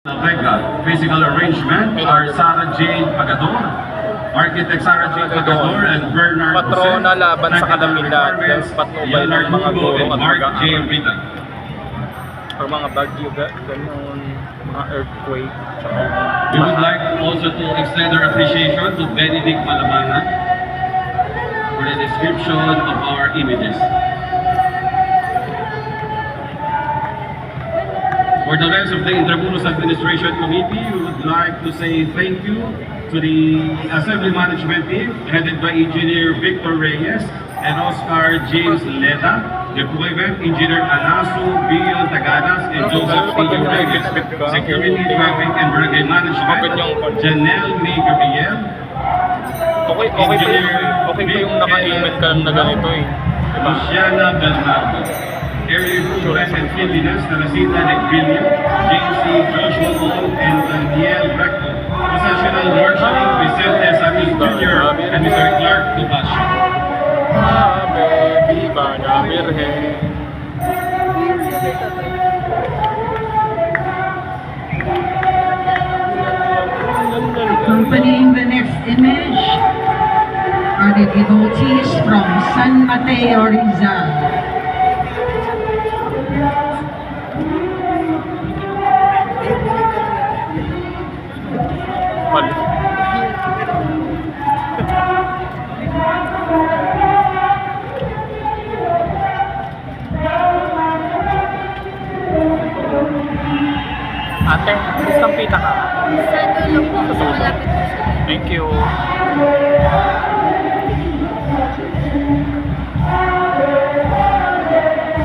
Vega. Physical arrangement are Sarah Jane Pagador, Architect Sarah Jane Pagador, and Bernard Patrona laban sa kalamidad dahil patnubay ng mga guro at mag-aaral. Or mga bagyo, ganun, mga earthquake. We would like also to extend our appreciation to Benedict Malamanan for the description of our images. For the rest of the Intramuros Administration Committee, we would like to say thank you to the Assembly Management Team headed by Engineer Victor Reyes and Oscar James Leda, Deployment Engineer Anasu Bion Tagadas and Joseph P. Reyes, Security, Traffic and Barangay Management, Janelle May Gabriel, Okay pa yung naka-email ka lang na ganito eh. Luciana Bernardo, Area Insurance and Cleanliness, Teresita Negvilio, JC Joshua Ong, and Daniel Recto. Professional Marshalling, Vicente Samuel Jr. and Mr. Clark Tubasio. Ave, viva la Virgen. Accompanying the next image are the devotees from San Mateo, Rizal. Ate, gustong pita ka? Sa dulo po, kasi malapit po siya. Thank you.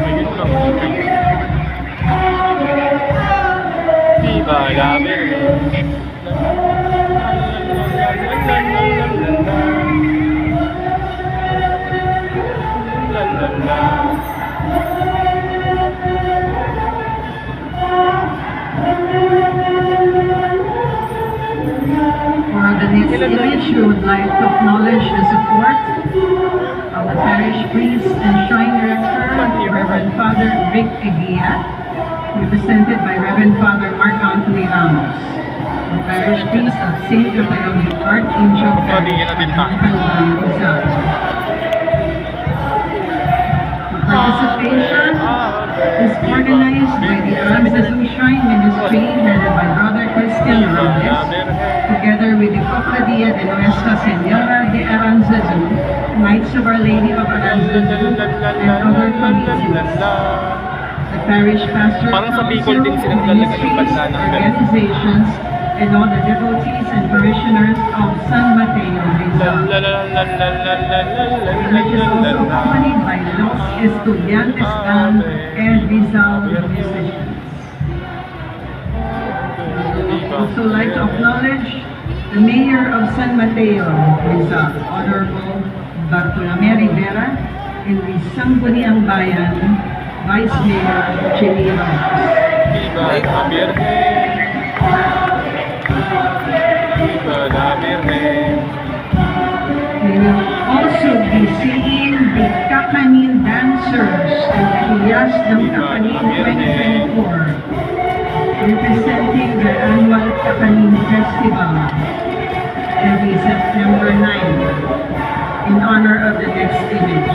Ayun lang. Viva la Virgen. For the next image, we would like to acknowledge the support of the parish priest and shrine director, Reverend Father Vic Eguia, represented by Reverend Father Mark Anthony Ramos, the parish priest of St. Rafael the Archangel Parish, Rizal. The participation is organized by the Aranzazu Shrine Ministry headed by Brother Christian Robles, together with the Cofradia de Nuestra Señora de Aranzazu, Knights of Our Lady of Aranzazu, and other committees. The parish pastor Parang sa Bicol din council, silang lalagyan ng ministries, banda ng ganun. organizations, and all the devotees and parishioners of San Mateo, Rizal. Which is also accompanied by Los Estudiantes Band and Rizal musicians. We would also like to acknowledge the Mayor of San Mateo, Rizal, Honorable Bartolome Rivera, and the Sangguniang Bayan, Vice Mayor Jenny Ramos. Viva la Virgen. Viva la Virgen. We will also be seeing the Kakanin dancers at the Hiyas ng Kakanin 2024, representing the annual Kakanin Festival every September 9 in honor of the next image.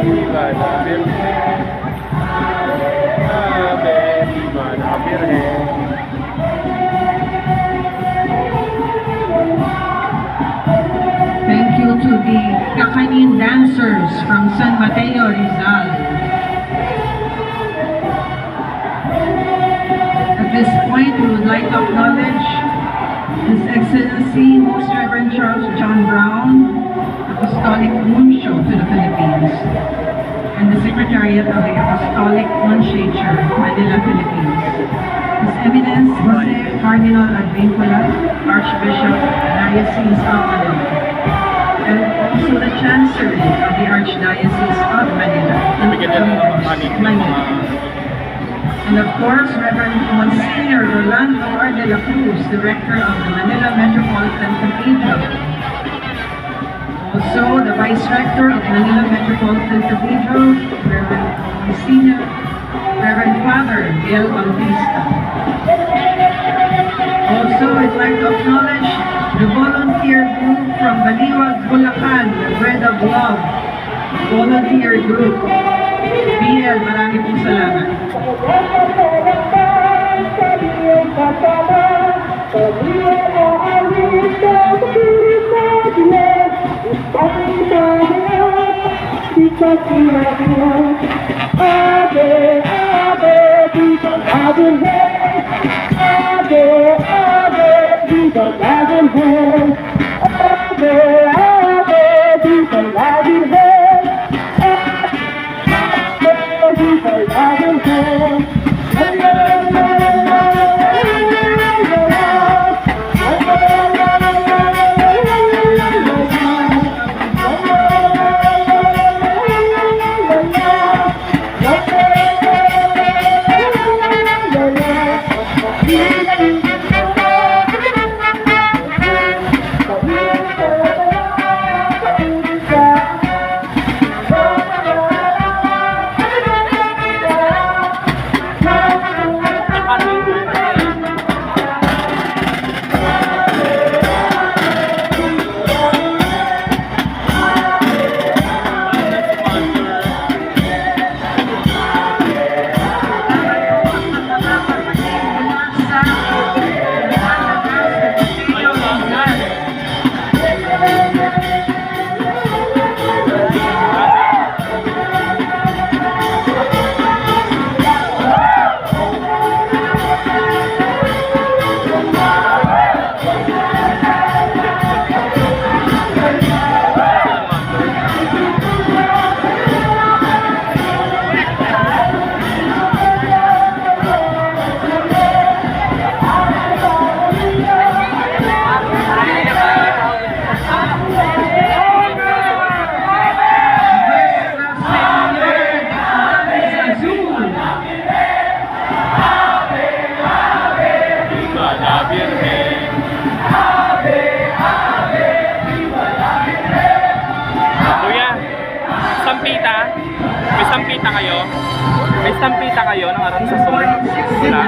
Viva la Virgen. Ave, viva la Virgen. Thank you to the Kakanin dancers from San Mateo, Rizal. At this point, we would like to acknowledge His Excellency, Most Reverend Charles John Brown, Apostolic Nuncio to the Philippines, and the Secretariat of the Apostolic Nunciature, Manila, Philippines. His Eminence Jose Cardinal Advincula, Archbishop, Diocese of Manila, and also the Chancery of the Archdiocese of Manila. Bibigyan nila ng mga kanin ng mga... And of course, Reverend Monsignor Rolando R. de la Cruz, Director of the Manila Metropolitan Cathedral. Also, the Vice Rector of Manila Metropolitan Cathedral, Reverend Monsignor, Reverend Father Biel Bautista. Also, I'd like to acknowledge the volunteer group from Baliwag, Bulacan, the Bread of Love volunteer group. BL, marami pong salamat. Kuya, sampita? May sampita kayo? May sampita kayo ng aron sa sol? Wala?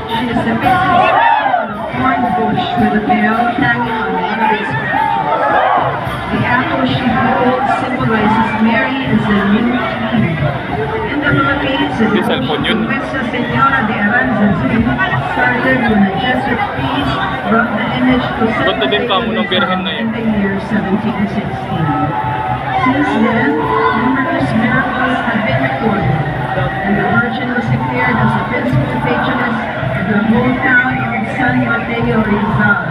She is depicted on a thorn bush with a veil hanging on one of its branches. The apple she holds symbolizes Mary as a new queen. In the Philippines, the devotion to Nuestra Senora de Aranzazu started when a Jesuit priest brought the image to Santa Ganda din ka mo ng Birhen na in yun. the year 1716. Since then, numerous miracles have been recorded, and the Virgin was declared as the principal patroness of the hometown of San Mateo Rizal.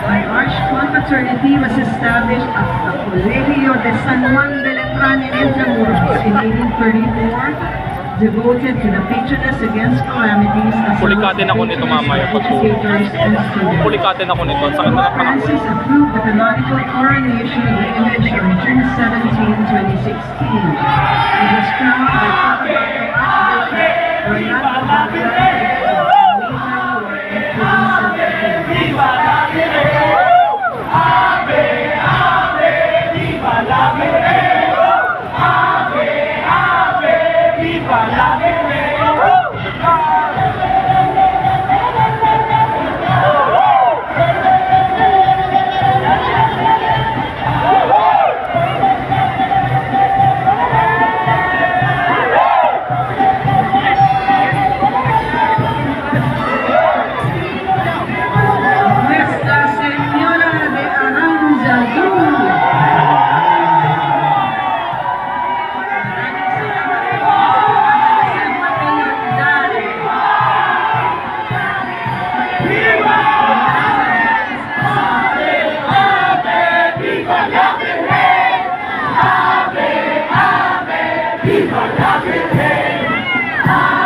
An arch-confraternity was established at the Colegio de San Juan de Letran in Intramuros in 1834, devoted to the patroness against calamities as well as Pulikatin ako nito mamaya pag educators and students. Pulikatin ako nito. Sakit na Pope lang pa. Francis approved the canonical coronation of the image on June 17, 2016. It was crowned by Cotabato Archbishop Orlando Baclaran and Viva la Virgen.